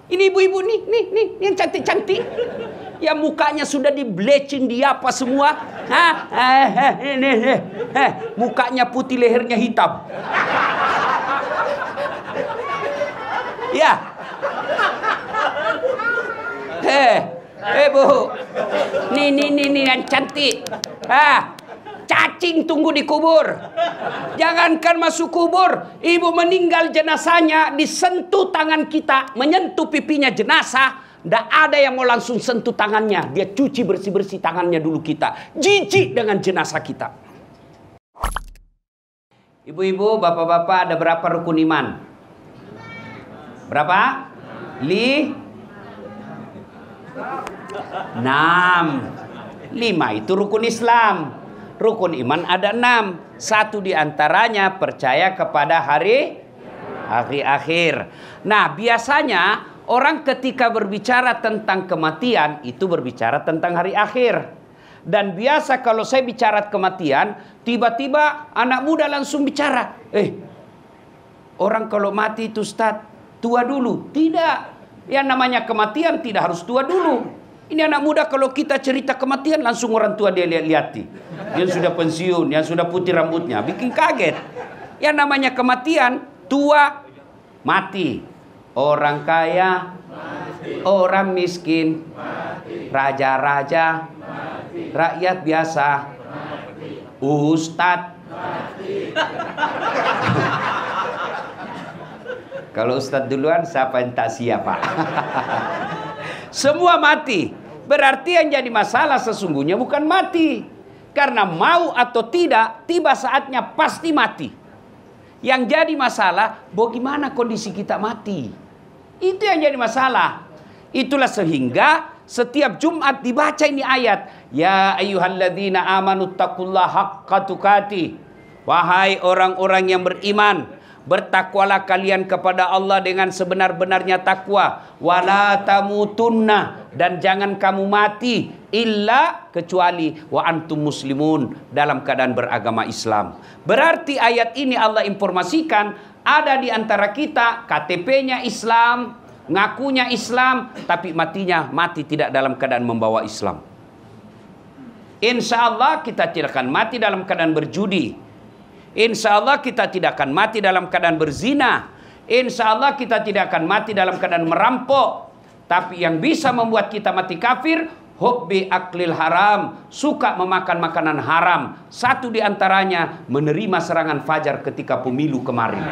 Ini ibu-ibu nih yang cantik-cantik. Ya mukanya sudah di bleaching, di apa semua. Mukanya putih, lehernya hitam. Ya. Bu. Nih yang cantik. Cacing tunggu di kubur. Jangankan masuk kubur, ibu meninggal, jenazahnya disentuh tangan kita, menyentuh pipinya jenazah. Nggak ada yang mau langsung sentuh tangannya. Dia cuci bersih-bersih tangannya dulu kita. Jijik dengan jenazah kita. Ibu-ibu, bapak-bapak, ada berapa rukun iman? Berapa? 6. 5 itu rukun Islam. Rukun iman ada 6. Satu diantaranya percaya kepada hari akhir. Nah, biasanya orang ketika berbicara tentang kematian itu berbicara tentang hari akhir. Dan biasa kalau saya bicara kematian, tiba-tiba anak muda langsung bicara, orang kalau mati itu Ustaz, tua dulu. Tidak. Yang namanya kematian tidak harus tua dulu. Ini anak muda kalau kita cerita kematian langsung orang tua dia lihat-lihati. Yang sudah pensiun, yang sudah putih rambutnya, bikin kaget. Yang namanya kematian, tua, mati. Orang kaya, mati. Orang miskin, mati. Raja-raja, mati. Rakyat biasa, mati. Ustadz, mati. Kalau Ustadz duluan, siapa yang tak siap, Pak? Semua mati. Berarti yang jadi masalah sesungguhnya bukan mati. Karena mau atau tidak, tiba saatnya pasti mati. Yang jadi masalah, bagaimana kondisi kita mati. Itu yang jadi masalah. Itulah sehingga setiap Jumat dibaca ini ayat. Ya ayyuhalladzina amanu taqullaha haqqa tuqatih. Wahai orang-orang yang beriman, bertakwalah kalian kepada Allah dengan sebenar-benarnya takwa. Wala tamutunna, dan jangan kamu mati illa kecuali wa antum muslimun, dalam keadaan beragama Islam. Berarti ayat ini Allah informasikan ada di antara kita KTP-nya Islam, ngakunya Islam, tapi mati tidak dalam keadaan membawa Islam. Insya Allah kita tidak akan mati dalam keadaan berjudi. Insya Allah kita tidak akan mati dalam keadaan berzina. Insya Allah kita tidak akan mati dalam keadaan merampok. Tapi yang bisa membuat kita mati kafir, hubbi aklil haram, suka memakan makanan haram. Satu diantaranya menerima serangan fajar ketika pemilu kemarin.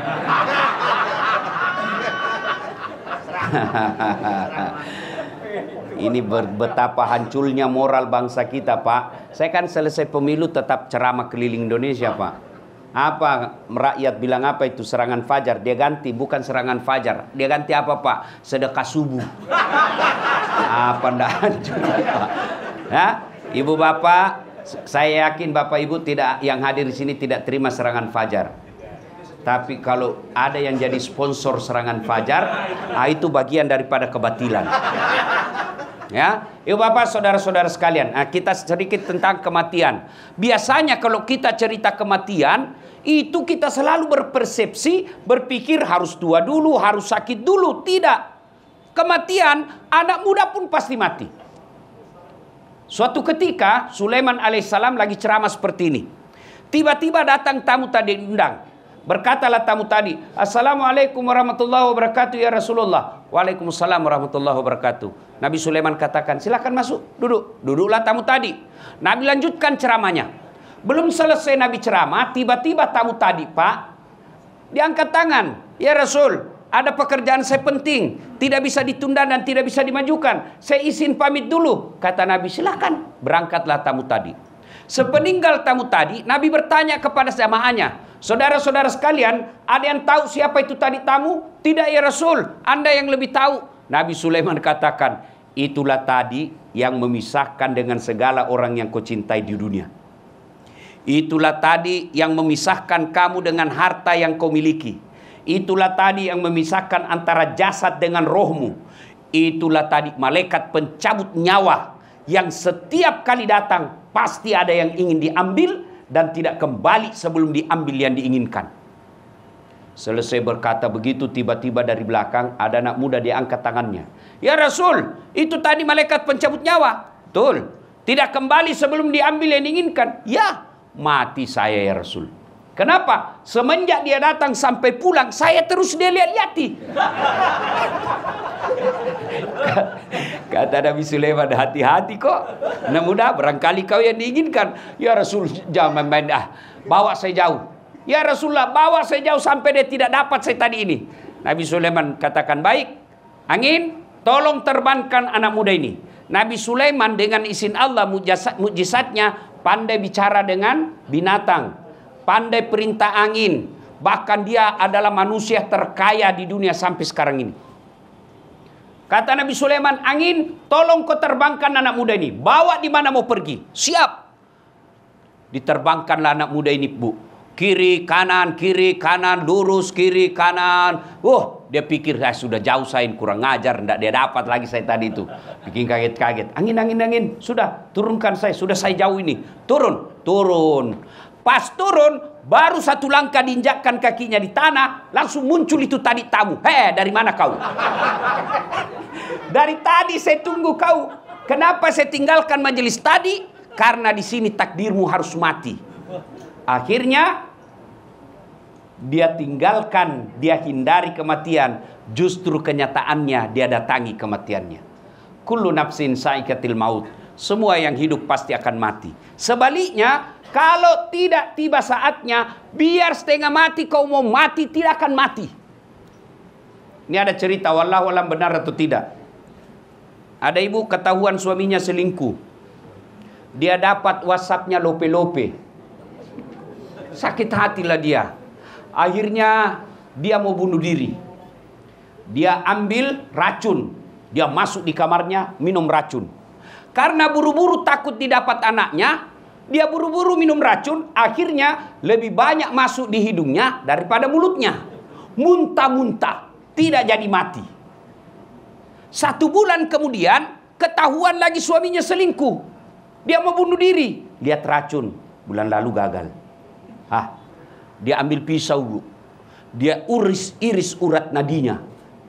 Ini betapa hancurnya moral bangsa kita, Pak. Saya kan selesai pemilu tetap ceramah keliling Indonesia, Pak. Apa rakyat bilang apa itu serangan fajar? Dia ganti bukan serangan fajar. Dia ganti apa, Pak? Sedekah subuh. Apa ndak hancur, Pak? Ya, Ibu Bapak, saya yakin Bapak Ibu tidak yang hadir di sini tidak terima serangan fajar. Tapi kalau ada yang jadi sponsor serangan fajar, itu bagian daripada kebatilan. Ya, Ibu Bapak, saudara-saudara sekalian, kita sedikit tentang kematian. Biasanya kalau kita cerita kematian, itu kita selalu berpersepsi, berpikir harus tua dulu, harus sakit dulu. Tidak. Kematian, anak muda pun pasti mati. Suatu ketika, Sulaiman alaihissalam lagi ceramah seperti ini. Tiba-tiba datang tamu tadi diundang. Berkatalah tamu tadi, Assalamualaikum warahmatullahi wabarakatuh ya Rasulullah. Waalaikumsalam warahmatullahi wabarakatuh. Nabi Sulaiman katakan, silakan masuk, duduk. Duduklah tamu tadi. Nabi lanjutkan ceramahnya. Belum selesai Nabi ceramah, tiba-tiba tamu tadi, Pak, diangkat tangan. Ya Rasul, ada pekerjaan saya penting, tidak bisa ditunda dan tidak bisa dimajukan. Saya izin pamit dulu. Kata Nabi, silakan. Berangkatlah tamu tadi. Sepeninggal tamu tadi, Nabi bertanya kepada jamaahnya, saudara-saudara sekalian, ada yang tahu siapa itu tadi tamu? Tidak ya Rasul, Anda yang lebih tahu. Nabi Sulaiman katakan, itulah tadi yang memisahkan dengan segala orang yang kau cintai di dunia. Itulah tadi yang memisahkan kamu dengan harta yang kau miliki. Itulah tadi yang memisahkan antara jasad dengan rohmu. Itulah tadi malaikat pencabut nyawa yang setiap kali datang pasti ada yang ingin diambil dan tidak kembali sebelum diambil yang diinginkan. Selesai berkata begitu, tiba-tiba dari belakang ada anak muda, dia angkat tangannya. Ya Rasul, itu tadi malaikat pencabut nyawa. Betul. Tidak kembali sebelum diambil yang diinginkan. Ya, mati saya ya Rasul. Kenapa? Semenjak dia datang sampai pulang, saya terus dia lihat-lihati. Kata Nabi Sulaiman, hati-hati kok. Nah mudah, barangkali kau yang diinginkan. Ya Rasul, jangan main bawa saya jauh. Ya Rasulullah, bawa saya jauh sampai dia tidak dapat saya tadi ini. Nabi Sulaiman katakan, baik. Angin, tolong terbangkan anak muda ini. Nabi Sulaiman dengan izin Allah, mukjizatnya pandai bicara dengan binatang, pandai perintah angin. Bahkan dia adalah manusia terkaya di dunia sampai sekarang ini. Kata Nabi Sulaiman, angin, tolong kau terbangkan anak muda ini. Bawa di mana mau pergi. Siap. Diterbangkanlah anak muda ini, Bu. Kiri, kanan, lurus, kiri, kanan. Dia pikir saya sudah jauh, saya kurang ngajar. Tidak dia dapat lagi saya tadi itu. Bikin kaget-kaget. Angin. Sudah, turunkan saya. Sudah saya jauh ini. Turun. Pas turun, baru satu langkah diinjakkan kakinya di tanah. Langsung muncul itu tadi tamu. Dari mana kau? Dari tadi saya tunggu kau. Kenapa saya tinggalkan majelis tadi? Karena di sini takdirmu harus mati. Akhirnya dia tinggalkan, dia hindari kematian. Justru kenyataannya dia datangi kematiannya. Kullu nafsin sa'iqatil maut. Semua yang hidup pasti akan mati. Sebaliknya, kalau tidak tiba saatnya, biar setengah mati kau mau mati, tidak akan mati. Ini ada cerita, wallahu alam benar atau tidak. Ada ibu ketahuan suaminya selingkuh. Dia dapat WhatsApp-nya lope-lope. Sakit hatilah dia. Akhirnya dia mau bunuh diri. Dia ambil racun. Dia masuk di kamarnya, minum racun. Karena buru-buru takut didapat anaknya, dia buru-buru minum racun. Akhirnya lebih banyak masuk di hidungnya daripada mulutnya. Muntah-muntah, tidak jadi mati. 1 bulan kemudian, ketahuan lagi suaminya selingkuh. Dia mau bunuh diri. Lihat racun, bulan lalu gagal. Dia ambil pisau, Bu. Dia iris urat nadinya.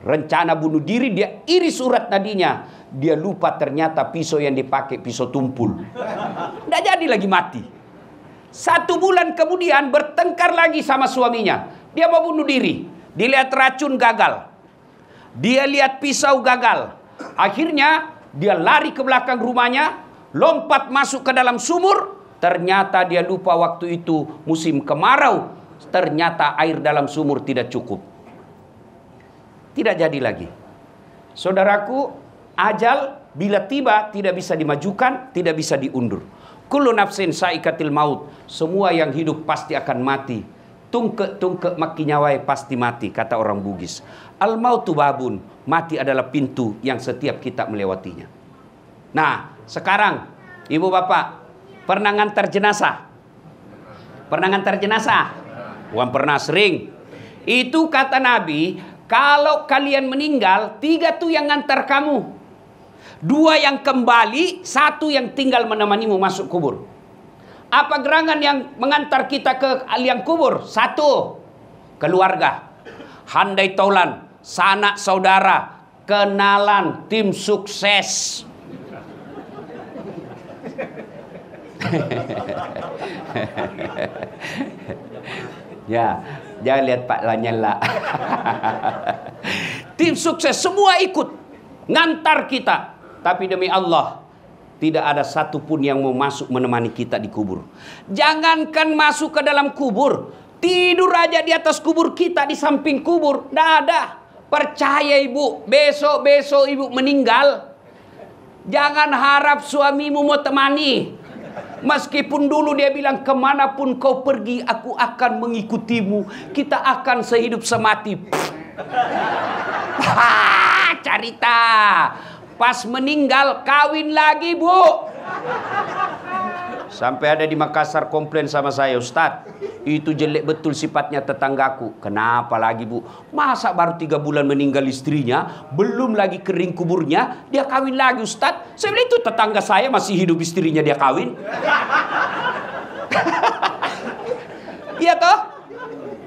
Rencana bunuh diri, dia iris urat nadinya. Dia lupa ternyata pisau yang dipakai pisau tumpul. Tidak jadi lagi mati. 1 bulan kemudian bertengkar lagi sama suaminya. Dia mau bunuh diri. Dilihat racun gagal. Dia lihat pisau gagal. Akhirnya dia lari ke belakang rumahnya. Lompat masuk ke dalam sumur. Ternyata dia lupa waktu itu musim kemarau. Ternyata air dalam sumur tidak cukup. Tidak jadi lagi. Saudaraku, ajal bila tiba tidak bisa dimajukan, tidak bisa diundur. Kullu nafsin sa'iqatil maut. Semua yang hidup pasti akan mati. Tungke maki nyawai pasti mati, kata orang Bugis. Al mautu babun. Mati adalah pintu yang setiap kita melewatinya. Nah, sekarang ibu bapak pernah ngantar jenazah? Pernah ngantar jenazah? Bukan pernah, sering. Itu kata Nabi, kalau kalian meninggal, 3 tuh yang ngantar kamu. 2 yang kembali, 1 yang tinggal menemanimu masuk kubur. Apa gerangan yang mengantar kita ke liang kubur? 1, keluarga. Handai taulan, sanak saudara, kenalan, tim sukses. Ya, jangan lihat Pak Lanyala. Tim sukses semua ikut ngantar kita. Tapi demi Allah, tidak ada satupun yang mau masuk menemani kita di kubur. Jangankan masuk ke dalam kubur, tidur aja di atas kubur kita, di samping kubur, tidak ada. Percaya ibu, besok-besok ibu meninggal, jangan harap suamimu mau temani. Meskipun dulu dia bilang, kemanapun kau pergi, aku akan mengikutimu. Kita akan sehidup semati. Cerita. Pas meninggal, kawin lagi, Bu. Sampai ada di Makassar komplain sama saya, Ustadz, itu jelek betul sifatnya tetanggaku. Kenapa lagi, Bu? Masa baru 3 bulan meninggal istrinya, belum lagi kering kuburnya, dia kawin lagi, Ustadz? Saya bilang, itu tetangga saya masih hidup, istrinya dia kawin. Iya toh?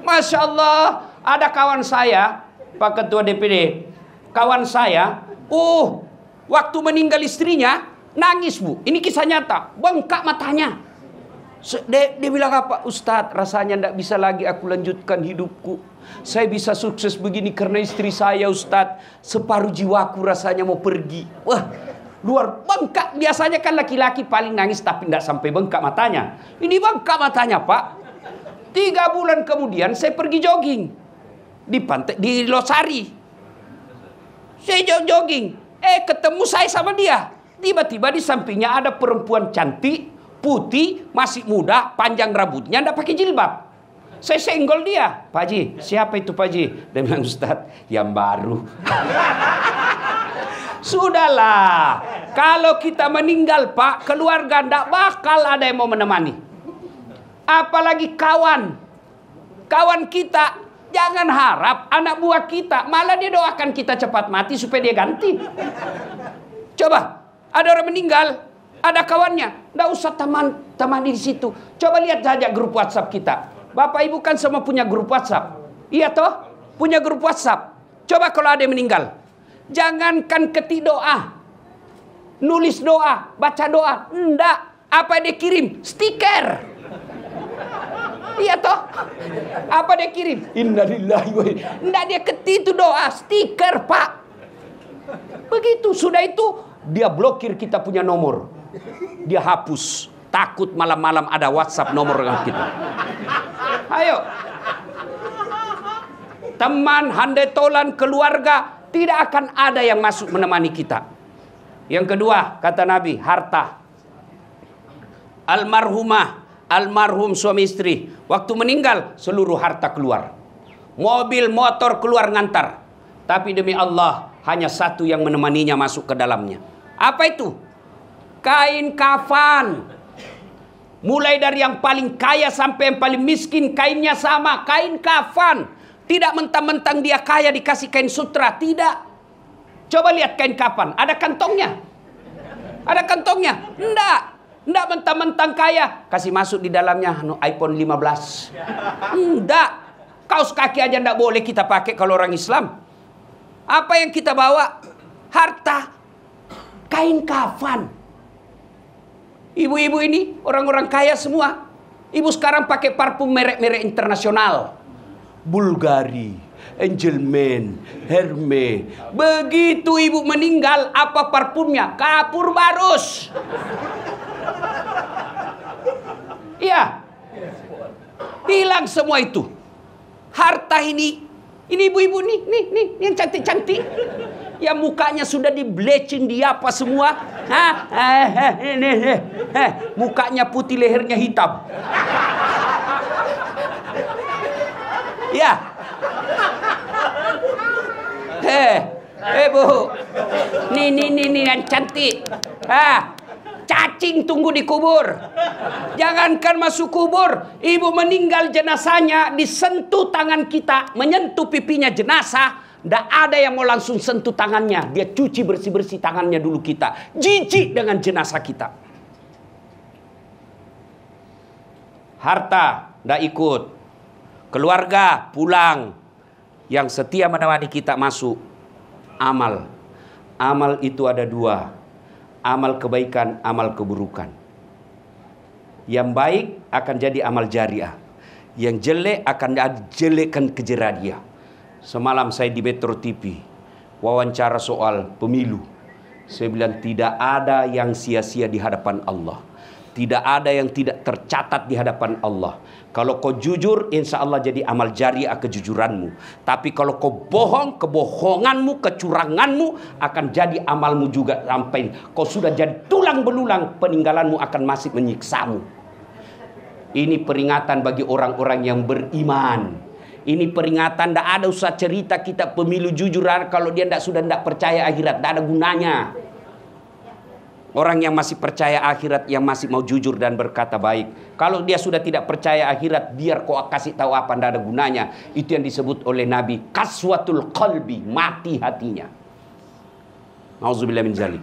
Masya Allah, Ada kawan saya, Pak Ketua DPD, kawan saya, waktu meninggal istrinya, nangis Bu. Ini kisah nyata, bengkak matanya. Dia bilang apa? Ustadz, rasanya tidak bisa lagi aku lanjutkan hidupku. Saya bisa sukses begini karena istri saya, Ustadz. Separuh jiwaku rasanya mau pergi. Wah, luar bengkak. Biasanya kan laki-laki paling nangis tapi tidak sampai bengkak matanya. Ini bengkak matanya, Pak. 3 bulan kemudian saya pergi jogging di pantai, di Losari. Saya jogging. Ketemu saya sama dia. Tiba-tiba di sampingnya ada perempuan cantik, putih, masih muda, panjang rambutnya, tidak pakai jilbab. Saya senggol dia. Pak Haji, siapa itu Pak Haji? Dia bilang, Ustadz, yang baru. Sudahlah, kalau kita meninggal Pak, keluarga tidak bakal ada yang mau menemani. Apalagi kawan. Kawan kita, jangan harap anak buah kita, malah dia doakan kita cepat mati supaya dia ganti. Coba, ada orang meninggal, ada kawannya, tidak usah temani di situ. Coba lihat saja grup WhatsApp kita. Bapak Ibu kan semua punya grup WhatsApp. Iya toh? Punya grup WhatsApp. Coba kalau ada yang meninggal, jangankan ketik doa, nulis doa, baca doa, enggak. Apa dia kirim? Stiker. Iya toh? Apa dia kirim? Innalillahi wa inna. Enggak, dia ketik itu doa, stiker Pak. Begitu, sudah itu dia blokir kita punya nomor. Dia hapus. Takut malam-malam ada WhatsApp nomor kita. Ayo. Teman, handai tolan, keluarga, tidak akan ada yang masuk menemani kita. Yang kedua, kata Nabi, harta. Almarhumah, almarhum suami istri, waktu meninggal seluruh harta keluar. Mobil, motor keluar ngantar. Tapi demi Allah, hanya satu yang menemaninya masuk ke dalamnya. Apa itu? Kain kafan. Mulai dari yang paling kaya sampai yang paling miskin, kainnya sama, kain kafan. Tidak mentang-mentang dia kaya dikasih kain sutra, tidak. Coba lihat kain kafan, ada kantongnya? Ada kantongnya? Enggak mentang-mentang kaya, kasih masuk di dalamnya iPhone 15. Enggak. Kaos kaki aja enggak boleh kita pakai kalau orang Islam. Apa yang kita bawa? Harta. Kain kafan. Ibu-ibu ini orang-orang kaya semua. Ibu sekarang pakai parfum merek-merek internasional. Bulgari, Angelman, Hermes. Begitu ibu meninggal, apa parfumnya? Kapur barus. Iya. Hilang semua itu. Harta ini ibu-ibu nih yang cantik-cantik. Yang mukanya sudah di bleaching, di apa semua. Mukanya putih, lehernya hitam. Ya. Bu. Nih yang cantik. Cacing tunggu di kubur. Jangankan masuk kubur, ibu meninggal jenazahnya disentuh tangan kita, menyentuh pipinya jenazah. Tidak ada yang mau langsung sentuh tangannya. Dia cuci bersih-bersih tangannya dulu kita. Jijik dengan jenazah kita. Harta tidak ikut. Keluarga pulang. Yang setia menemani kita masuk. Amal. Amal itu ada 2. Amal kebaikan, amal keburukan. Yang baik akan jadi amal jariah. Yang jelek akan jelekkan kejerah dia. Semalam saya di Metro TV wawancara soal pemilu. Saya bilang tidak ada yang sia-sia di hadapan Allah. Tidak ada yang tidak tercatat di hadapan Allah. Kalau kau jujur, insya Allah jadi amal jariah kejujuranmu. Tapi kalau kau bohong, kebohonganmu, kecuranganmu akan jadi amalmu juga. Sampai kau sudah jadi tulang belulang, peninggalanmu akan masih menyiksamu. Ini peringatan bagi orang-orang yang beriman. Ini peringatan, tidak ada usah cerita kita pemilu jujur kalau dia sudah tidak percaya akhirat, tidak ada gunanya. Orang yang masih percaya akhirat, yang masih mau jujur dan berkata baik. Kalau dia sudah tidak percaya akhirat, biar kau kasih tahu apa, tidak ada gunanya. Itu yang disebut oleh Nabi, kaswatul qalbi, mati hatinya. Nauzubillah min zalik.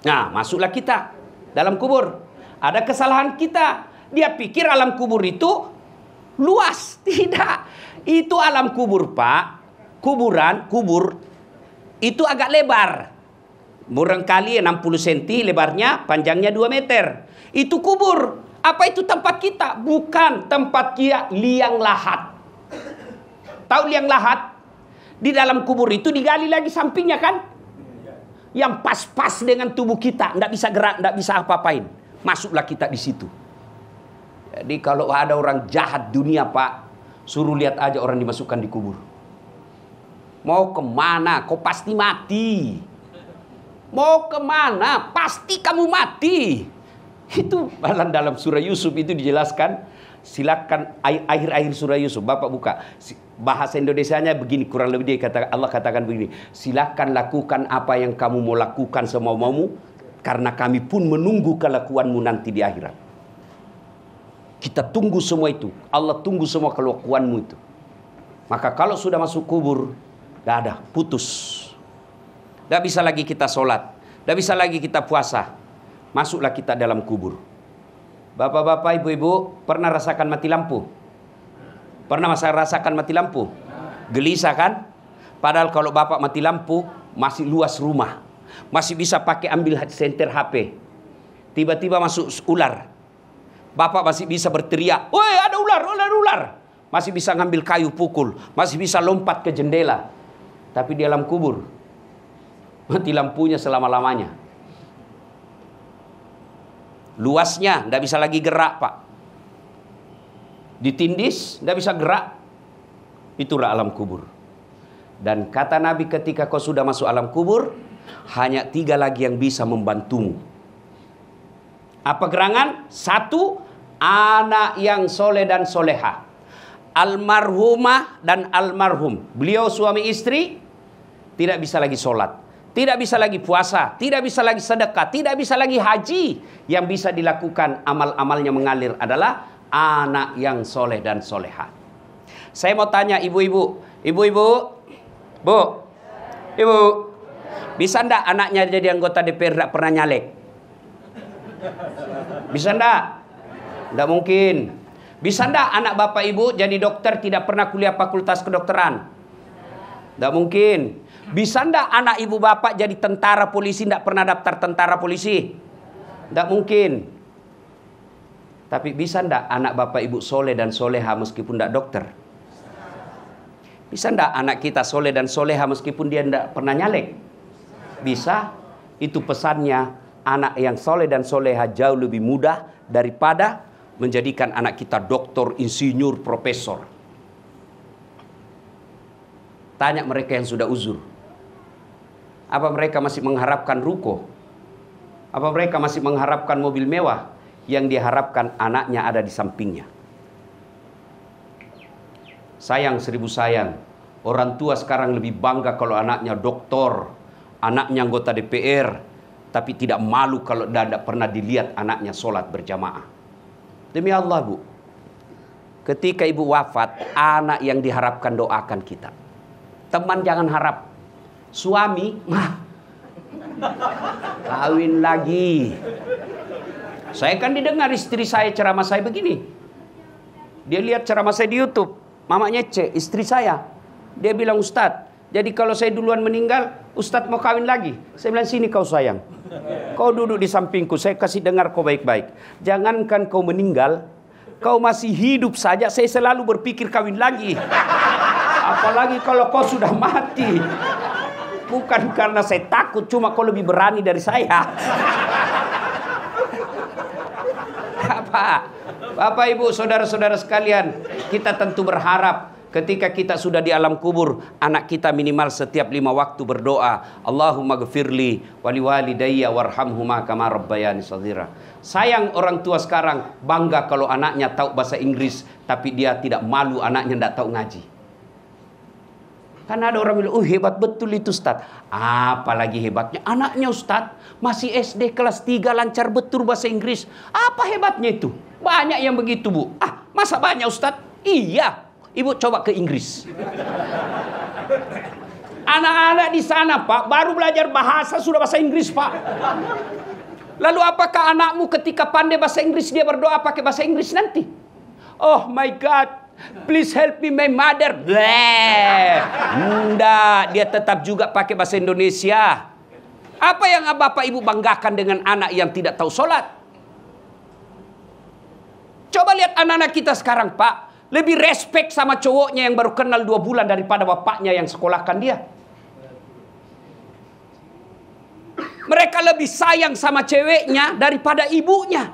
Nah, masuklah kita dalam kubur. Ada kesalahan kita. Dia pikir alam kubur itu luas. Tidak. Itu alam kubur, Pak. Kubur itu agak lebar. Barangkali 60 cm lebarnya, panjangnya 2 meter. Itu kubur. Apa itu tempat kita? Bukan tempat dia liang lahat. Tahu liang lahat? Di dalam kubur itu digali lagi sampingnya kan? Yang pas-pas dengan tubuh kita, nggak bisa gerak, nggak bisa apa-apain. Masuklah kita di situ. Jadi kalau ada orang jahat dunia, Pak, suruh lihat aja orang dimasukkan di kubur. Mau kemana? Kau pasti mati. Mau kemana? Pasti kamu mati. Itu dalam surah Yusuf itu dijelaskan. Silakan akhir-akhir surah Yusuf, Bapak buka. Bahasa Indonesianya begini, kurang lebih Allah katakan begini. Silakan lakukan apa yang kamu mau lakukan semau-maumu, karena kami pun menunggu kelakuanmu nanti di akhirat. Kita tunggu semua itu. Allah tunggu semua kelakuanmu itu. Maka kalau sudah masuk kubur, tidak ada, putus. Tidak bisa lagi kita sholat, tidak bisa lagi kita puasa. Masuklah kita dalam kubur. Bapak-bapak, ibu-ibu, pernah rasakan mati lampu? Pernah rasakan mati lampu? Gelisah kan? Padahal kalau bapak mati lampu, masih luas rumah. Masih bisa pakai ambil senter HP. Tiba-tiba masuk ular. Bapak masih bisa berteriak, "Woi, ada ular, ular!" Masih bisa ngambil kayu pukul. Masih bisa lompat ke jendela. Tapi di alam kubur, mati lampunya selama-lamanya. Luasnya, tidak bisa lagi gerak, Pak. Ditindis, tidak bisa gerak. Itulah alam kubur. Dan kata Nabi, ketika kau sudah masuk alam kubur, hanya 3 lagi yang bisa membantumu. Apa gerangan? 1, anak yang soleh dan soleha. Almarhumah dan almarhum. Beliau suami istri tidak bisa lagi sholat, tidak bisa lagi puasa, tidak bisa lagi sedekah, tidak bisa lagi haji. Yang bisa dilakukan amal-amalnya mengalir adalah anak yang soleh dan soleha. Saya mau tanya ibu-ibu, Bu, ibu, bisa ndak anaknya jadi anggota DPR tidak pernah nyalek? Bisa ndak? Ndak mungkin. Bisa ndak anak bapak ibu jadi dokter tidak pernah kuliah fakultas kedokteran? Ndak mungkin. Bisa ndak anak ibu bapak jadi tentara polisi ndak pernah daftar tentara polisi? Ndak mungkin. Tapi bisa ndak anak bapak ibu soleh dan soleha meskipun ndak dokter? Bisa ndak anak kita soleh dan soleha meskipun dia ndak pernah nyalek? Bisa. Itu pesannya, anak yang soleh dan soleha jauh lebih mudah daripada menjadikan anak kita doktor, insinyur, profesor. Tanya mereka yang sudah uzur. Apa mereka masih mengharapkan ruko? Apa mereka masih mengharapkan mobil mewah? Yang diharapkan anaknya ada di sampingnya. Sayang 1000 sayang. Orang tua sekarang lebih bangga kalau anaknya doktor, anaknya anggota DPR, tapi tidak malu kalau tidak pernah dilihat anaknya sholat berjamaah. Demi Allah, Bu, ketika ibu wafat, anak yang diharapkan doakan kita. Teman jangan harap. Suami, kawin lagi. Saya kan didengar istri saya ceramah saya begini. Dia lihat ceramah saya di YouTube. Mamanya istri saya. Dia bilang, "Ustadz, jadi kalau saya duluan meninggal, Ustadz mau kawin lagi?" Saya bilang, "Sini kau sayang. Kau duduk di sampingku, saya kasih dengar kau baik-baik. Jangankan kau meninggal, kau masih hidup saja, saya selalu berpikir kawin lagi. Apalagi kalau kau sudah mati. Bukan karena saya takut, cuma kau lebih berani dari saya." Bapak, Ibu, saudara-saudara sekalian, kita tentu berharap ketika kita sudah di alam kubur, anak kita minimal setiap 5 waktu berdoa, "Allahumma ghfirli wali walidayya warhamhuma kama rabbayani shaghira." Sayang orang tua sekarang bangga kalau anaknya tahu bahasa Inggris, tapi dia tidak malu anaknya tidak tahu ngaji. Karena ada orang bilang, hebat betul itu Ustaz. Apalagi hebatnya anaknya Ustaz, masih SD kelas 3 lancar betul bahasa Inggris. Apa hebatnya itu? Banyak yang begitu, Bu. Masa banyak Ustaz? Iya. Ibu coba ke Inggris. Anak-anak di sana, Pak, baru belajar bahasa sudah bahasa Inggris, Pak. Lalu apakah anakmu ketika pandai bahasa Inggris dia berdoa pakai bahasa Inggris nanti? Oh my God, Please help me my mother. Bleh. Enggak, dia tetap juga pakai bahasa Indonesia. Apa yang bapak ibu banggakan dengan anak yang tidak tahu sholat? Coba lihat anak-anak kita sekarang, Pak. Lebih respect sama cowoknya yang baru kenal 2 bulan daripada bapaknya yang sekolahkan dia. Mereka lebih sayang sama ceweknya daripada ibunya.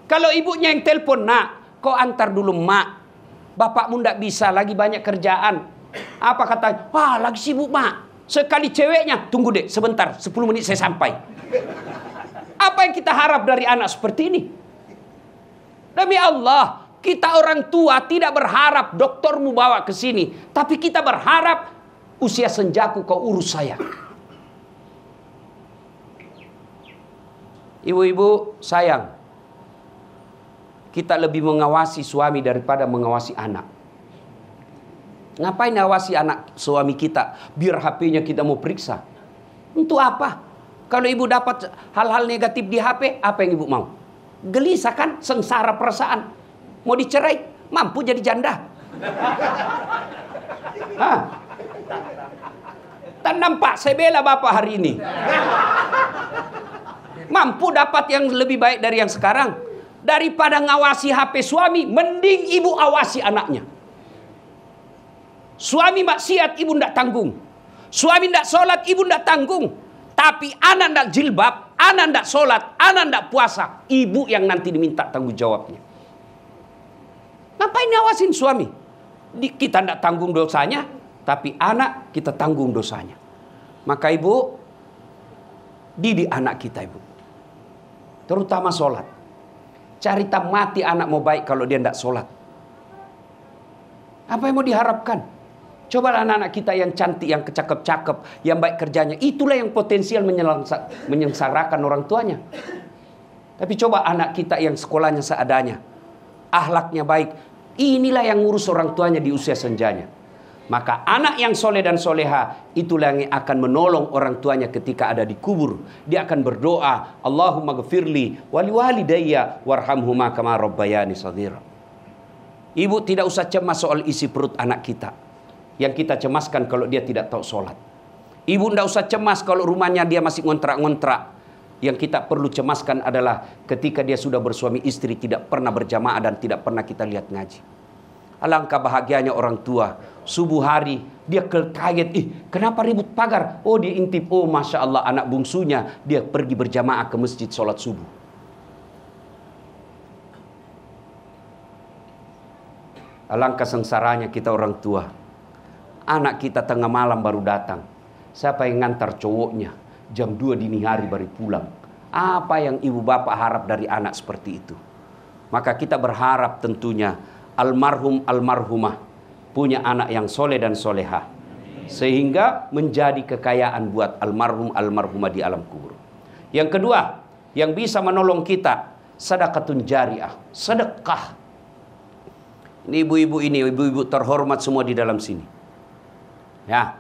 Kalau ibunya yang telepon, nak, kau antar dulu mak. Bapakmu ndak bisa, lagi banyak kerjaan. Apa kata? Wah, lagi sibuk mak. Sekali ceweknya, tunggu deh sebentar, 10 menit saya sampai. Apa yang kita harap dari anak seperti ini? Demi Allah, kita orang tua tidak berharap doktermu bawa ke sini. Tapi kita berharap usia senjaku kau urus saya. Ibu-ibu sayang, kita lebih mengawasi suami daripada mengawasi anak. Ngapain awasi anak suami kita? Biar HP-nya kita mau periksa. Untuk apa? Kalau ibu dapat hal-hal negatif di HP, apa yang ibu mau? Gelisah kan? Sengsara perasaan. Mau dicerai? Mampu jadi janda. Hah? Tak nampak saya bela bapak hari ini. Mampu dapat yang lebih baik dari yang sekarang. Daripada ngawasi HP suami, mending ibu awasi anaknya. Suami maksiat, ibu ndak tanggung. Suami ndak sholat, ibu ndak tanggung. Tapi anak ndak jilbab, anak ndak sholat, anak ndak puasa, ibu yang nanti diminta tanggung jawabnya. Ngapain ngawasin suami? Kita ndak tanggung dosanya, tapi anak kita tanggung dosanya. Maka ibu, didik anak kita ibu. Terutama sholat. Cari tak mati anak mau baik kalau dia tidak sholat. Apa yang mau diharapkan? Coba anak-anak kita yang cantik, yang kecakep-cakep, yang baik kerjanya. Itulah yang potensial menyengsarakan orang tuanya. Tapi coba anak kita yang sekolahnya seadanya. Akhlaknya baik. Inilah yang ngurus orang tuanya di usia senjanya. Maka anak yang soleh dan soleha, itulah yang akan menolong orang tuanya ketika ada di kubur. Dia akan berdoa, Allahumma gfirli wali walidayya warhamhuma kama rabbayani shaghira. Ibu tidak usah cemas soal isi perut anak kita. Yang kita cemaskan kalau dia tidak tahu sholat. Ibu tidak usah cemas kalau rumahnya dia masih ngontrak-ngontrak. Yang kita perlu cemaskan adalah ketika dia sudah bersuami istri, tidak pernah berjamaah dan tidak pernah kita lihat ngaji. Alangkah bahagianya orang tua. Subuh hari dia kaget, kenapa ribut pagar? Oh dia intip, oh Masya Allah anak bungsunya dia pergi berjamaah ke masjid sholat subuh. Alangkah sengsaranya kita orang tua. Anak kita tengah malam baru datang. Siapa yang ngantar cowoknya? Jam 2 dini hari baru pulang. Apa yang ibu bapak harap dari anak seperti itu? Maka kita berharap tentunya almarhum almarhumah punya anak yang soleh dan soleha. Sehingga menjadi kekayaan buat almarhum almarhumah di alam kubur. Yang kedua, yang bisa menolong kita, sedekatun jariah, sedekah. Ini ibu-ibu ini, ibu-ibu terhormat semua di dalam sini. Ya,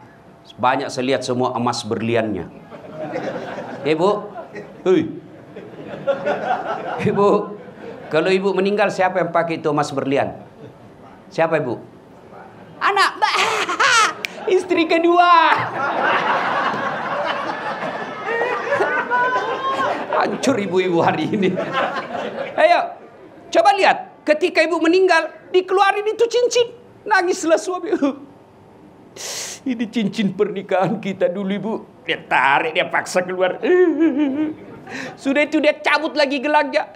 banyak saya lihat semua emas berliannya. Ibu, ibu, kalau ibu meninggal siapa yang pakai itu emas berlian? Siapa ibu? Anak, istri kedua. Hancur ibu-ibu hari ini. Ayo, coba lihat. Ketika ibu meninggal, dikeluarin itu cincin. Nangislah suami. Ini cincin pernikahan kita dulu ibu. Dia tarik, dia paksa keluar. Sudah itu dia cabut lagi gelangnya.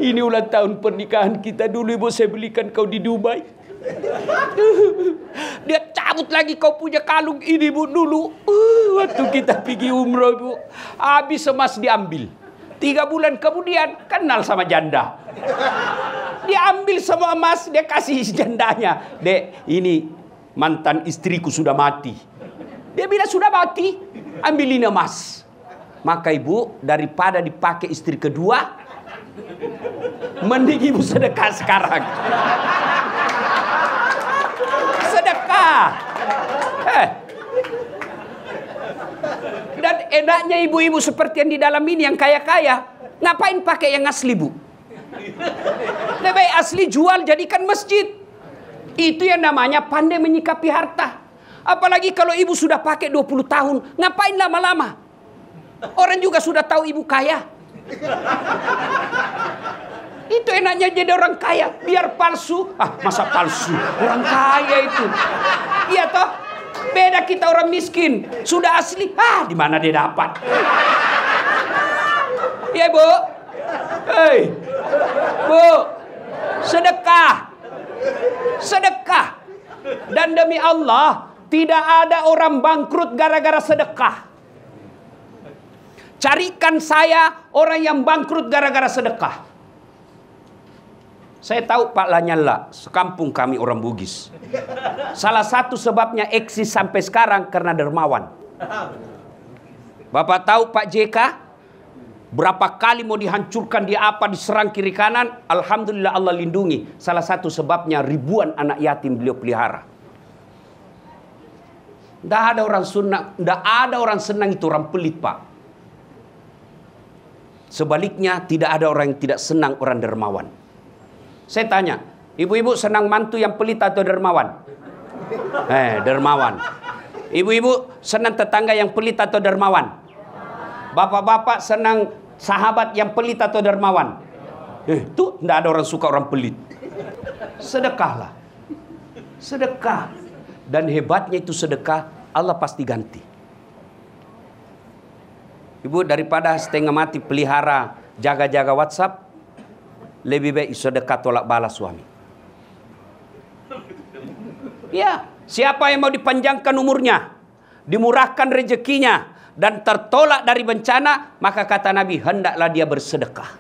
Ini ulang tahun pernikahan kita dulu ibu, saya belikan kau di Dubai. Dia cabut lagi, kau punya kalung ini ibu dulu. Waktu kita pergi umroh ibu, habis emas diambil. 3 bulan kemudian kenal sama janda. Dia ambil semua emas, dia kasih jandanya. Dek, ini mantan istriku sudah mati. Dia bilang sudah mati, ambilin emas. Maka ibu, daripada dipakai istri kedua, mending ibu sedekah sekarang. Sedekah. Dan enaknya ibu-ibu seperti yang di dalam ini yang kaya-kaya, ngapain pakai yang asli bu? Lebih asli jual jadikan masjid. Itu yang namanya pandai menyikapi harta. Apalagi kalau ibu sudah pakai 20 tahun, ngapain lama-lama? Orang juga sudah tahu ibu kaya. Itu enaknya jadi orang kaya, biar palsu. Masa palsu? Orang kaya itu. Iya toh? Beda kita orang miskin. Sudah asli, di mana dia dapat? Iya Bu. Hei, Bu, sedekah. Sedekah. Dan demi Allah, tidak ada orang bangkrut gara-gara sedekah. Carikan saya orang yang bangkrut gara-gara sedekah. Saya tahu Pak Lanyala, sekampung kami orang Bugis. Salah satu sebabnya eksis sampai sekarang karena dermawan. Bapak tahu Pak JK? Berapa kali mau dihancurkan, dia apa, diserang kiri kanan. Alhamdulillah Allah lindungi. Salah satu sebabnya ribuan anak yatim beliau pelihara. Tidak ada orang senang itu orang pelit Pak. Sebaliknya tidak ada orang yang tidak senang orang dermawan. Saya tanya, ibu-ibu senang mantu yang pelit atau dermawan? Dermawan. Ibu-ibu senang tetangga yang pelit atau dermawan? Bapak-bapak senang sahabat yang pelit atau dermawan? Itu tidak ada orang suka orang pelit. Sedekahlah. Sedekah. Dan hebatnya itu sedekah, Allah pasti ganti. Ibu, daripada setengah mati pelihara jaga-jaga WhatsApp, lebih baik sedekah tolak balas suami. Ya, siapa yang mau dipanjangkan umurnya, dimurahkan rezekinya, dan tertolak dari bencana, maka kata Nabi, hendaklah dia bersedekah.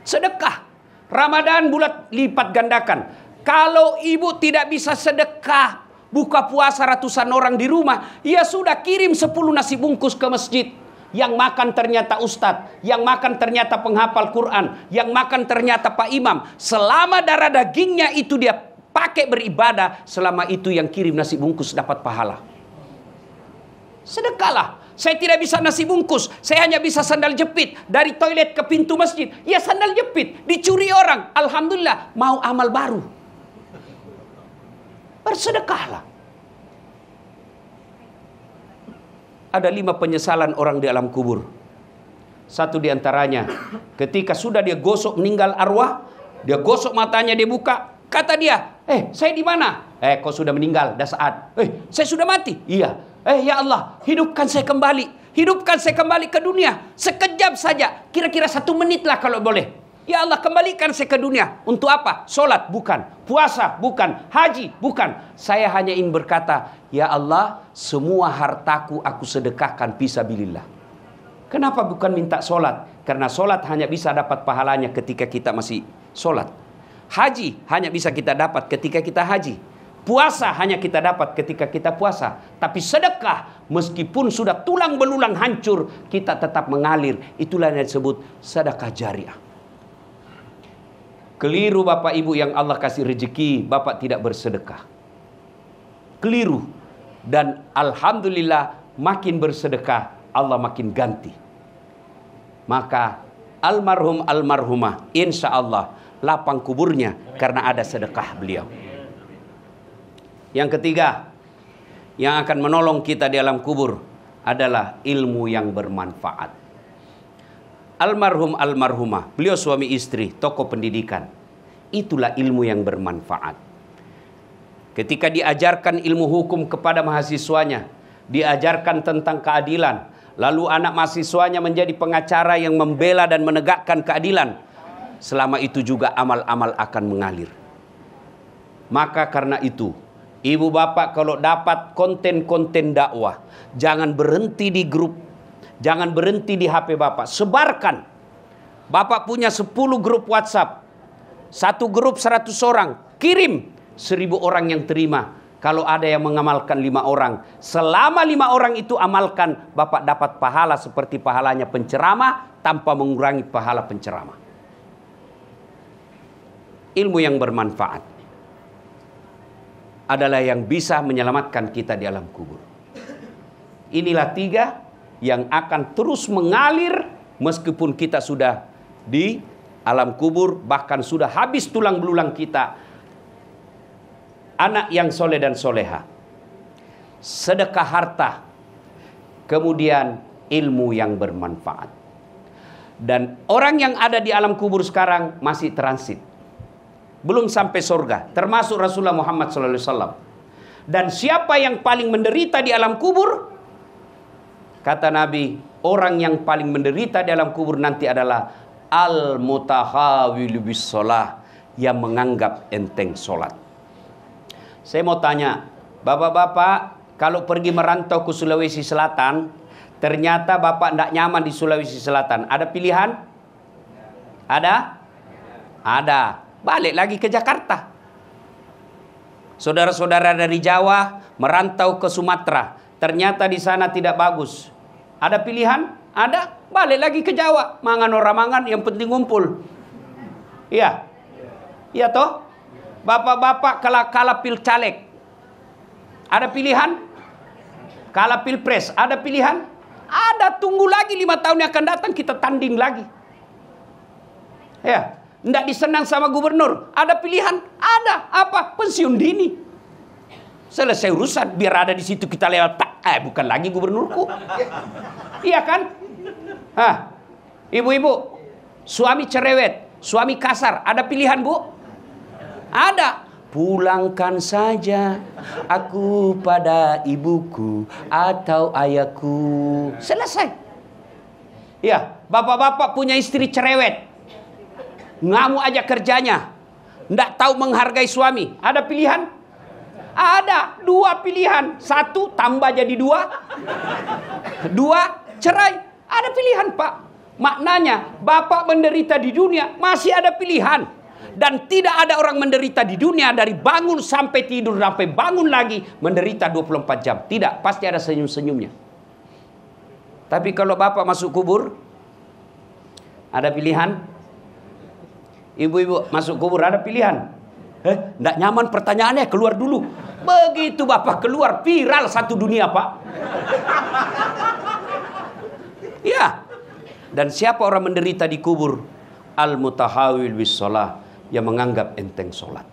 Sedekah. Ramadan bulat lipat gandakan. Kalau ibu tidak bisa sedekah, buka puasa ratusan orang di rumah, ya sudah kirim 10 nasi bungkus ke masjid. Yang makan ternyata ustadz, yang makan ternyata penghafal Quran, yang makan ternyata Pak Imam. Selama darah dagingnya itu dia pakai beribadah, selama itu yang kirim nasi bungkus dapat pahala. Sedekahlah. Saya tidak bisa nasi bungkus, saya hanya bisa sandal jepit dari toilet ke pintu masjid. Ya sandal jepit, dicuri orang. Alhamdulillah, mau amal baru. Bersedekahlah. Ada 5 penyesalan orang di alam kubur. Satu di antaranya, ketika sudah dia gosok meninggal arwah, dia gosok matanya, dia buka, kata dia, saya di mana? Kau sudah meninggal, dah saat. Saya sudah mati. Iya. Ya Allah, hidupkan saya kembali. Hidupkan saya kembali ke dunia. Sekejap saja, kira-kira 1 menit lah kalau boleh. Ya Allah, kembalikan saya ke dunia. Untuk apa? Solat? Bukan. Puasa? Bukan. Haji? Bukan. Saya hanya ingin berkata, ya Allah, semua hartaku aku sedekahkan fisabilillah. Kenapa bukan minta solat? Karena solat hanya bisa dapat pahalanya ketika kita masih solat. Haji hanya bisa kita dapat ketika kita haji. Puasa hanya kita dapat ketika kita puasa. Tapi sedekah, meskipun sudah tulang belulang hancur, kita tetap mengalir. Itulah yang disebut sedekah jariah. Keliru Bapak Ibu yang Allah kasih rezeki, Bapak tidak bersedekah. Keliru. Dan Alhamdulillah makin bersedekah, Allah makin ganti. Maka almarhum almarhumah, insya Allah lapang kuburnya karena ada sedekah beliau. Yang ketiga, yang akan menolong kita di alam kubur adalah ilmu yang bermanfaat. Almarhum almarhumah, beliau suami istri, tokoh pendidikan. Itulah ilmu yang bermanfaat. Ketika diajarkan ilmu hukum kepada mahasiswanya, diajarkan tentang keadilan, lalu anak mahasiswanya menjadi pengacara yang membela dan menegakkan keadilan, selama itu juga amal-amal akan mengalir. Maka karena itu, ibu bapak kalau dapat konten-konten dakwah, jangan berhenti di grup, jangan berhenti di HP bapak, sebarkan. Bapak punya 10 grup WhatsApp, satu grup 100 orang, kirim 1000 orang yang terima. Kalau ada yang mengamalkan 5 orang, selama 5 orang itu amalkan, bapak dapat pahala seperti pahalanya penceramah tanpa mengurangi pahala penceramah. Ilmu yang bermanfaat adalah yang bisa menyelamatkan kita di alam kubur. Inilah 3 yang akan terus mengalir meskipun kita sudah di alam kubur, bahkan sudah habis tulang belulang kita. Anak yang soleh dan soleha, sedekah harta, kemudian ilmu yang bermanfaat. Dan orang yang ada di alam kubur sekarang masih transit, belum sampai surga, termasuk Rasulullah Muhammad SAW. Dan siapa yang paling menderita di alam kubur? Kata Nabi, orang yang paling menderita di alam kubur nanti adalah al-mutahawilu bis sholah, yang menganggap enteng sholat. Saya mau tanya, bapak-bapak, kalau pergi merantau ke Sulawesi Selatan, ternyata bapak tidak nyaman di Sulawesi Selatan, ada pilihan? Ada? Ada. Balik lagi ke Jakarta. Saudara-saudara dari Jawa merantau ke Sumatera, ternyata di sana tidak bagus. Ada pilihan? Ada. Balik lagi ke Jawa. Mangan orang mangan, yang penting ngumpul. Iya. Iya toh? Bapak-bapak kalah pil caleg, ada pilihan? Kalah pilpres, ada pilihan? Ada. Tunggu lagi 5 tahun yang akan datang, kita tanding lagi. Ya. Tidak disenang sama gubernur, ada pilihan? Ada. Apa? Pensiun dini. Selesai urusan, biar ada di situ kita lewat. Bukan lagi gubernurku. Iya kan? Ibu-ibu, suami cerewet, suami kasar, ada pilihan, Bu? Ada. Pulangkan saja aku pada ibuku atau ayahku. Selesai. Ya, bapak-bapak punya istri cerewet, ngamuk aja kerjanya, ndak tahu menghargai suami. Ada pilihan? Ada. 2 pilihan. 1 tambah jadi 2. 2 cerai. Ada pilihan, Pak. Maknanya bapak menderita di dunia masih ada pilihan. Dan tidak ada orang menderita di dunia dari bangun sampai tidur sampai bangun lagi menderita 24 jam. Tidak, pasti ada senyum-senyumnya. Tapi kalau bapak masuk kubur, ada pilihan? Ibu-ibu masuk kubur ada pilihan? Nggak nyaman pertanyaannya, keluar dulu. Begitu bapak keluar, viral satu dunia, Pak. Ya. Dan siapa orang menderita di kubur? Al-mutahawil bis sholah, yang menganggap enteng sholat.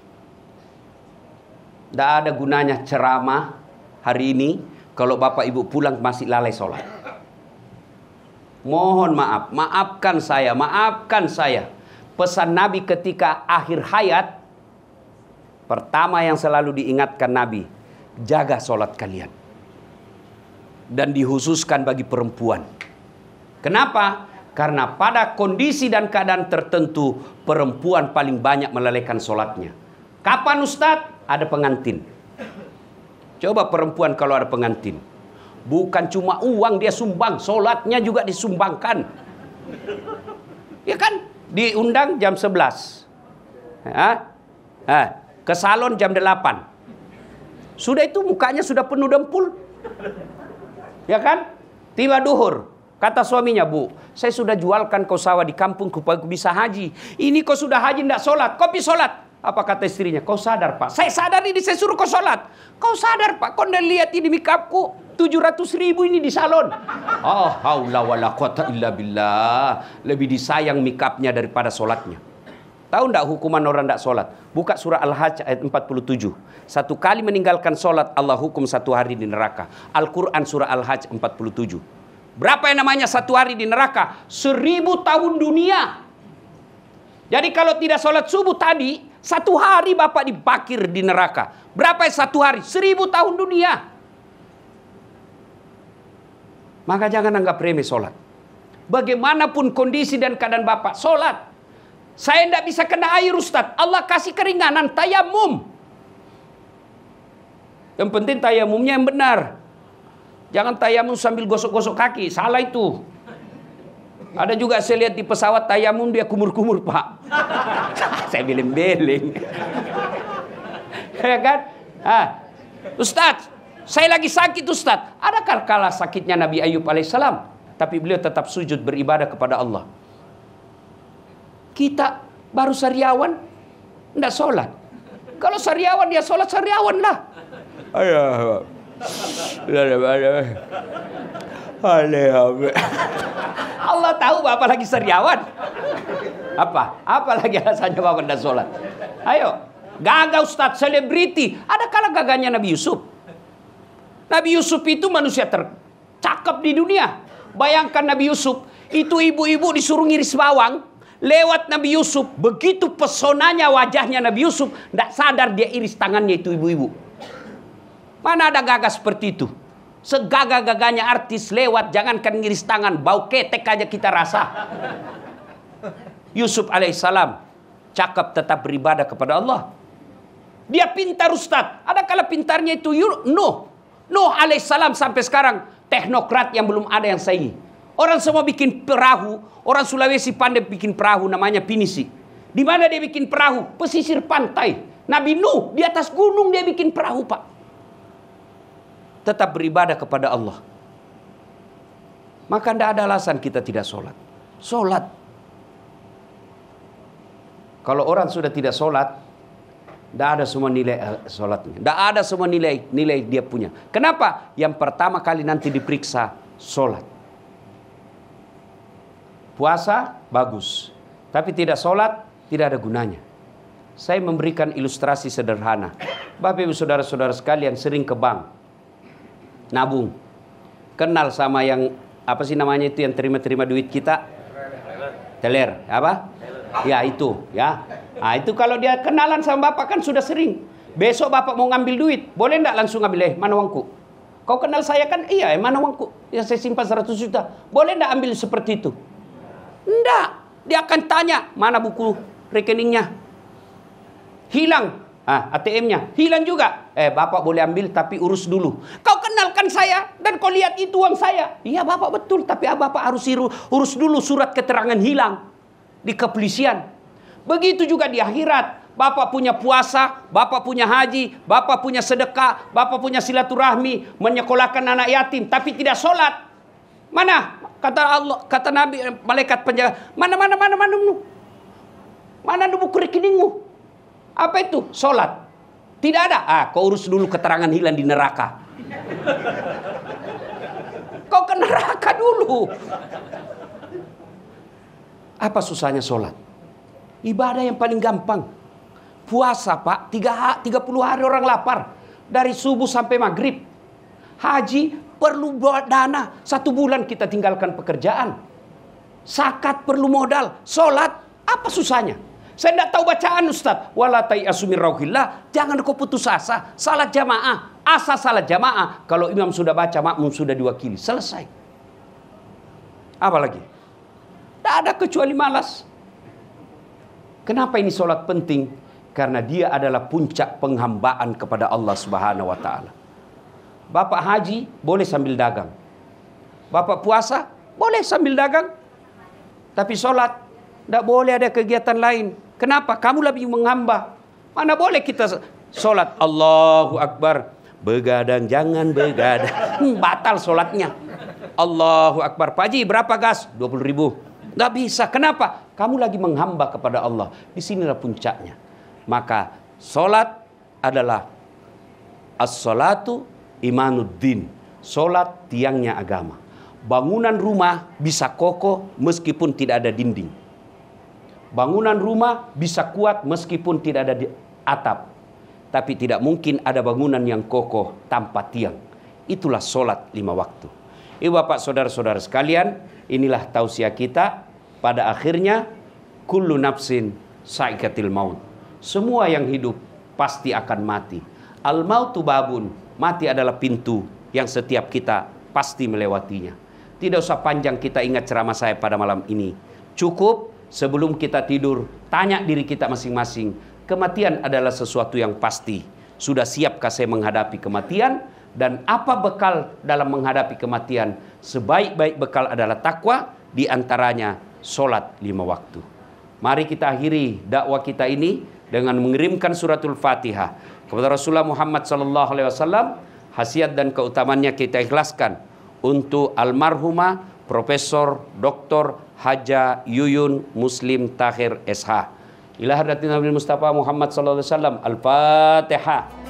Tidak ada gunanya ceramah hari ini kalau bapak ibu pulang masih lalai sholat. Mohon maaf, maafkan saya. Pesan Nabi ketika akhir hayat, pertama yang selalu diingatkan Nabi, jaga sholat kalian. Dan dikhususkan bagi perempuan. Kenapa? Karena pada kondisi dan keadaan tertentu, perempuan paling banyak melalaikan sholatnya. Kapan Ustadz? Ada pengantin. Coba perempuan kalau ada pengantin, bukan cuma uang dia sumbang, sholatnya juga disumbangkan. Ya kan? Diundang jam 11. Ke salon jam 8. Sudah itu mukanya sudah penuh dempul. Ya kan? Tiba duhur. Kata suaminya, Bu, saya sudah jualkan kau sawah di kampung supaya bisa haji. Ini kau sudah haji tidak sholat, kau pergi sholat. Apa kata istrinya? Kau sadar, Pak? Saya sadar ini, saya suruh kau sholat. Kau sadar, Pak? Kau udah lihat ini makeup-ku 700.000 ini di salon. Oh, haula wala quwata illa billah. Lebih disayang makeup-nya daripada sholatnya. Tahu enggak hukuman orang tidak sholat? Buka surah Al-Hajj ayat 47. 1 kali meninggalkan sholat, Allah hukum 1 hari di neraka. Al-Quran surah Al-Hajj 47. Berapa yang namanya 1 hari di neraka? 1000 tahun dunia. Jadi kalau tidak sholat subuh tadi, 1 hari bapak dibakir di neraka. Berapa 1 hari? 1000 tahun dunia. Maka jangan anggap remeh sholat. Bagaimanapun kondisi dan keadaan bapak, sholat. Saya tidak bisa kena air, Ustaz. Allah kasih keringanan, tayamum. Yang penting tayamumnya yang benar. Jangan tayamum sambil gosok-gosok kaki, salah itu. Ada juga saya lihat di pesawat tayamum dia kumur-kumur, Pak. Saya beleng-beleng. Ya kan? Ustaz, saya lagi sakit, Ustaz. Adakah kala sakitnya Nabi Ayub alaihissalam? Tapi beliau tetap sujud beribadah kepada Allah. Kita baru sariawan, tidak sholat. Kalau sariawan dia sholat, sariawan lah. Allah tahu bapak lagi sariawan. Apa lagi alasannya Bapak tidak sholat? Ayo. Gagah Ustaz, selebriti. Ada kala gagahnya Nabi Yusuf. Nabi Yusuf itu manusia tercakap di dunia. Bayangkan Nabi Yusuf, itu ibu-ibu disuruh ngiris bawang. Lewat Nabi Yusuf, begitu pesonanya wajahnya Nabi Yusuf, tidak sadar dia iris tangannya itu ibu-ibu. Mana ada gagah seperti itu? Segagah-gagahnya artis lewat, jangankan ngiris tangan, bau ketek aja kita rasa. Yusuf alaihissalam cakap tetap beribadah kepada Allah. Dia pintar Ustaz. Ada kala pintarnya itu Nuh alaihissalam sampai sekarang teknokrat yang belum ada yang saingi. Orang semua bikin perahu. Orang Sulawesi pandai bikin perahu namanya pinisi. Di mana dia bikin perahu? Pesisir pantai. Nabi Nuh di atas gunung dia bikin perahu, Pak. Tetap beribadah kepada Allah. Maka tidak ada alasan kita tidak sholat. Sholat. Kalau orang sudah tidak sholat, tidak ada semua nilai sholatnya. Tidak ada semua nilai dia punya. Kenapa? Yang pertama kali nanti diperiksa sholat. Puasa bagus, tapi tidak sholat tidak ada gunanya. Saya memberikan ilustrasi sederhana. Bapak ibu saudara-saudara sekalian sering ke bank, nabung, kenal sama yang apa sih namanya itu yang terima duit kita? Teller, apa? Ya itu, ya. Nah itu kalau dia kenalan sama bapak kan sudah sering. Besok bapak mau ngambil duit, boleh enggak langsung ambil? Mana uangku? Kau kenal saya kan? Iya, mana uangku? Ya saya simpan 100 juta. Boleh enggak ambil seperti itu? Enggak. Dia akan tanya, mana buku rekeningnya? Hilang. ATM-nya hilang juga. Bapak boleh ambil tapi urus dulu. Kau kenalkan saya dan kau lihat itu uang saya. Iya bapak betul, tapi bapak harus urus dulu surat keterangan hilang di kepolisian. Begitu juga di akhirat. Bapak punya puasa, bapak punya haji, bapak punya sedekah, bapak punya silaturahmi, menyekolahkan anak yatim, tapi tidak sholat. Mana? Kata Allah, kata Nabi, malaikat penjaga, mana buku rekeningmu? Apa itu? Sholat. Tidak ada. Kau urus dulu keterangan hilang di neraka. Kau ke neraka dulu. Apa susahnya sholat? Ibadah yang paling gampang. Puasa Pak, 30 hari orang lapar. Dari subuh sampai maghrib. Haji perlu dana. 1 bulan kita tinggalkan pekerjaan. Zakat perlu modal. Sholat, apa susahnya? Saya tidak tahu bacaan Ustaz. Wala tayasu min rauhillah. Jangan kau putus asa. Salat jamaah. Asa salat jamaah. Kalau imam sudah baca, makmum sudah diwakili. Selesai. Apa lagi? Tidak ada kecuali malas. Kenapa ini sholat penting? Karena dia adalah puncak penghambaan kepada Allah Subhanahu wa Ta'ala. Bapak haji boleh sambil dagang. Bapak puasa boleh sambil dagang. Tapi sholat tidak boleh ada kegiatan lain. Kenapa? Kamu lebih menghamba. Mana boleh kita sholat Allahu Akbar. Begadang jangan begadang. Batal sholatnya. Allahu Akbar. Pak Haji berapa gas? 20.000. Nggak bisa. Kenapa? Kamu lagi menghamba kepada Allah. Disinilah puncaknya. Maka sholat adalah as-sholatu imanuddin. Sholat tiangnya agama. Bangunan rumah bisa kokoh meskipun tidak ada dinding. Bangunan rumah bisa kuat meskipun tidak ada atap. Tapi tidak mungkin ada bangunan yang kokoh tanpa tiang. Itulah sholat 5 waktu. Ibu bapak saudara-saudara sekalian, inilah tausiah kita. Pada akhirnya, kullu nafsin sa'iqatil maut. Semua yang hidup pasti akan mati. Al-mautu babun. Mati adalah pintu yang setiap kita pasti melewatinya. Tidak usah panjang kita ingat ceramah saya pada malam ini. Cukup sebelum kita tidur, tanya diri kita masing-masing. Kematian adalah sesuatu yang pasti. Sudah siapkah saya menghadapi kematian? Dan apa bekal dalam menghadapi kematian? Sebaik-baik bekal adalah takwa. Di antaranya sholat 5 waktu. Mari kita akhiri dakwah kita ini dengan mengirimkan suratul Fatihah kepada Rasulullah Muhammad SAW. Khasiat dan keutamannya kita ikhlaskan untuk almarhumah Profesor Dr. Haja Yuyun Muslim Tahir SH. Ila hadratin Nabi Mustafa Muhammad SAW. Al-Fatihah.